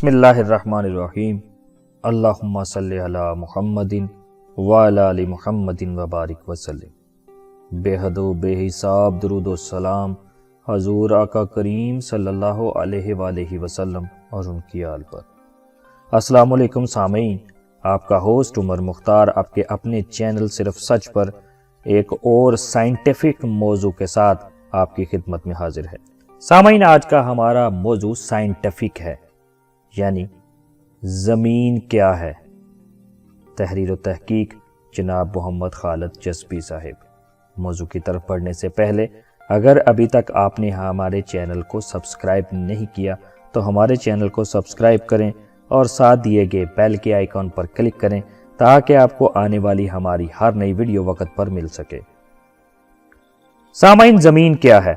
بسم اللہ الرحمن الرحیم اللہم صلی علی محمد وعلی آل محمد وبارک وسلم۔ بے حد و بے حساب درود و سلام حضور آقا کریم صلی اللہ علیہ وآلہ وسلم اور ان کی آل پر۔ السلام علیکم سامعین، آپ کا ہوسٹ عمر مختار آپ کے اپنے چینل صرف سچ پر ایک اور سائنٹیفک موضوع کے ساتھ آپ کی خدمت میں حاضر ہے۔ سامعین، آج کا ہمارا موضوع سائنٹیفک ہے، یعنی زمین کیا ہے۔ تحریر و تحقیق جناب محمد خالد جسپی صاحب۔ موضوع کی طرف بڑھنے سے پہلے اگر ابھی تک آپ نے ہمارے چینل کو سبسکرائب نہیں کیا تو ہمارے چینل کو سبسکرائب کریں اور ساتھ دیے گئے بیل کے آئیکن پر کلک کریں تاکہ آپ کو آنے والی ہماری ہر نئی ویڈیو وقت پر مل سکے۔ سامعین، زمین کیا ہے؟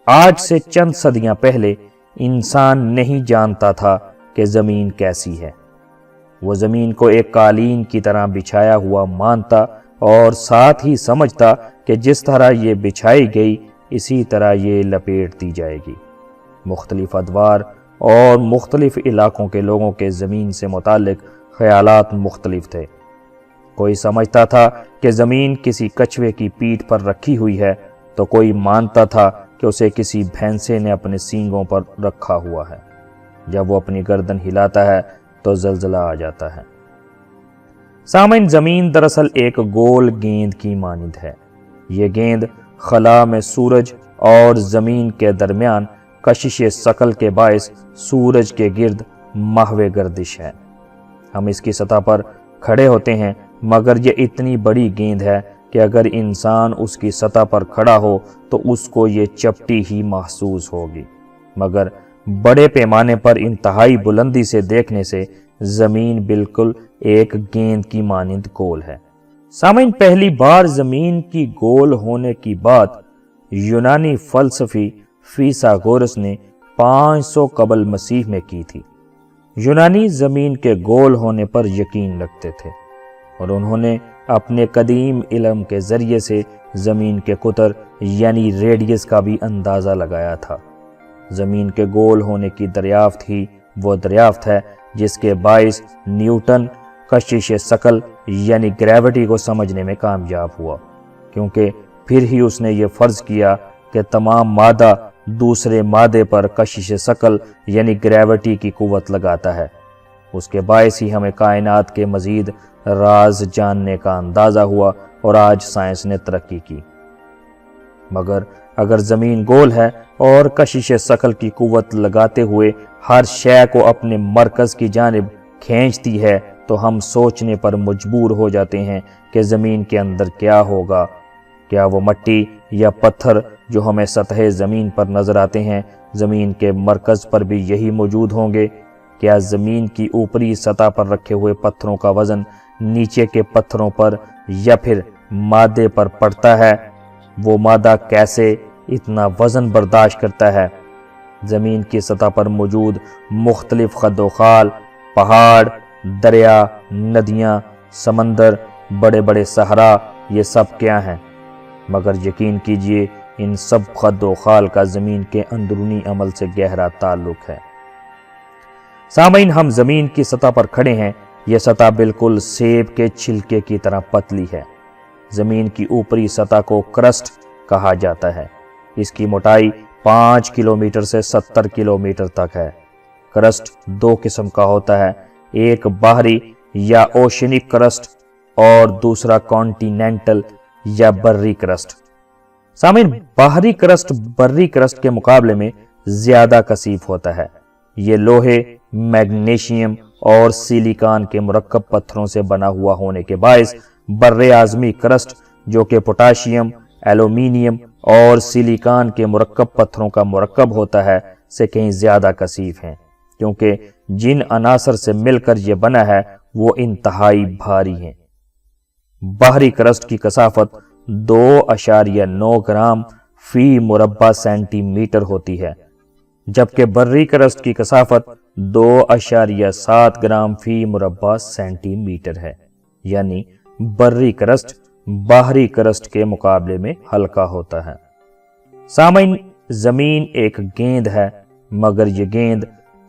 آج سے چند صدیاں پہلے انسان نہیں جانتا تھا کہ زمین کیسی ہے۔ وہ زمین کو ایک قالین کی طرح بچھایا ہوا مانتا اور ساتھ ہی سمجھتا کہ جس طرح یہ بچھائی گئی اسی طرح یہ لپیٹ دی جائے گی۔ مختلف ادوار اور مختلف علاقوں کے لوگوں کے زمین سے متعلق خیالات مختلف تھے۔ کوئی سمجھتا تھا کہ زمین کسی کچھوے کی پیٹھ پر رکھی ہوئی ہے تو کوئی مانتا تھا کہ اسے کسی بھینسے نے اپنے سینگوں پر رکھا ہوا ہے۔ جب وہ اپنی گردن ہلاتا ہے تو زلزلہ آ جاتا ہے۔ سامعین، زمین دراصل ایک گول گیند کی مانند ہے۔ یہ گیند خلا میں سورج اور زمین کے درمیان کشش ثقل کے باعث سورج کے گرد محو گردش ہے۔ ہم اس کی سطح پر کھڑے ہوتے ہیں، مگر یہ اتنی بڑی گیند ہے کہ اگر انسان اس کی سطح پر کھڑا ہو تو اس کو یہ چپٹی ہی محسوس ہوگی، مگر بڑے پیمانے پر انتہائی بلندی سے دیکھنے سے زمین بالکل ایک گیند کی مانند گول ہے۔ سامعین، پہلی بار زمین کی گول ہونے کی بات یونانی فلسفی فیثاغورس نے 500 قبل مسیح میں کی تھی۔ یونانی زمین کے گول ہونے پر یقین رکھتے تھے اور انہوں نے اپنے قدیم علم کے ذریعے سے زمین کے قطر یعنی ریڈیس کا بھی اندازہ لگایا تھا۔ زمین کے گول ہونے کی دریافت ہی وہ دریافت ہے جس کے باعث نیوٹن کشش ثقل یعنی گریوٹی کو سمجھنے میں کامیاب ہوا، کیونکہ پھر ہی اس نے یہ فرض کیا کہ تمام مادہ دوسرے مادے پر کشش ثقل یعنی گریوٹی کی قوت لگاتا ہے۔ اس کے باعث ہی ہمیں کائنات کے مزید راز جاننے کا اندازہ ہوا اور آج سائنس نے ترقی کی۔ مگر اگر زمین گول ہے اور کشش ثقل کی قوت لگاتے ہوئے ہر شے کو اپنے مرکز کی جانب کھینچتی ہے تو ہم سوچنے پر مجبور ہو جاتے ہیں کہ زمین کے اندر کیا ہوگا۔ کیا وہ مٹی یا پتھر جو ہمیں سطح زمین پر نظر آتے ہیں زمین کے مرکز پر بھی یہی موجود ہوں گے؟ کیا زمین کی اوپری سطح پر رکھے ہوئے پتھروں کا وزن نیچے کے پتھروں پر یا پھر مادے پر پڑتا ہے؟ وہ مادہ کیسے اتنا وزن برداشت کرتا ہے؟ زمین کی سطح پر موجود مختلف خد و خال، پہاڑ، دریا، ندیاں، سمندر، بڑے بڑے صحرا، یہ سب کیا ہیں؟ مگر یقین کیجئے ان سب خد و خال کا زمین کے اندرونی عمل سے گہرا تعلق ہے۔ سامعین، ہم زمین کی سطح پر کھڑے ہیں۔ یہ سطح بالکل سیب کے چھلکے کی طرح پتلی ہے۔ زمین کی اوپری سطح کو کرسٹ کہا جاتا ہے۔ اس کی موٹائی 5 کلومیٹر سے 70 کلومیٹر تک ہے۔ کرسٹ 2 قسم کا ہوتا ہے، ایک باہری یا اوشینک کرسٹ اور دوسرا کانٹیننٹل یا بری کرسٹ۔ سامعین، باہری کرسٹ بری کرسٹ کے مقابلے میں زیادہ کثیف ہوتا ہے۔ یہ لوہے، میگنیشیم اور سیلیکان کے مرکب پتھروں سے بنا ہوا ہونے کے باعث بر اعظمی کرسٹ جو کہ پوٹاشیم، ایلومینیم اور سیلیکان کے مرکب پتھروں کا مرکب ہوتا ہے سے کہیں زیادہ کثیف ہیں، کیونکہ جن عناصر سے مل کر یہ بنا ہے وہ انتہائی بھاری ہیں۔ باہری کرسٹ کی کثافت 2.9 گرام فی مربع سینٹی میٹر ہوتی ہے، جبکہ بری کرسٹ کی کثافت 2.7 گرام فی مربع سینٹی میٹر ہے، یعنی بری کرسٹ باہری کرسٹ کے مقابلے میں ہلکا ہوتا ہے۔ سامعین، زمین ایک گیند ہے، مگر یہ گیند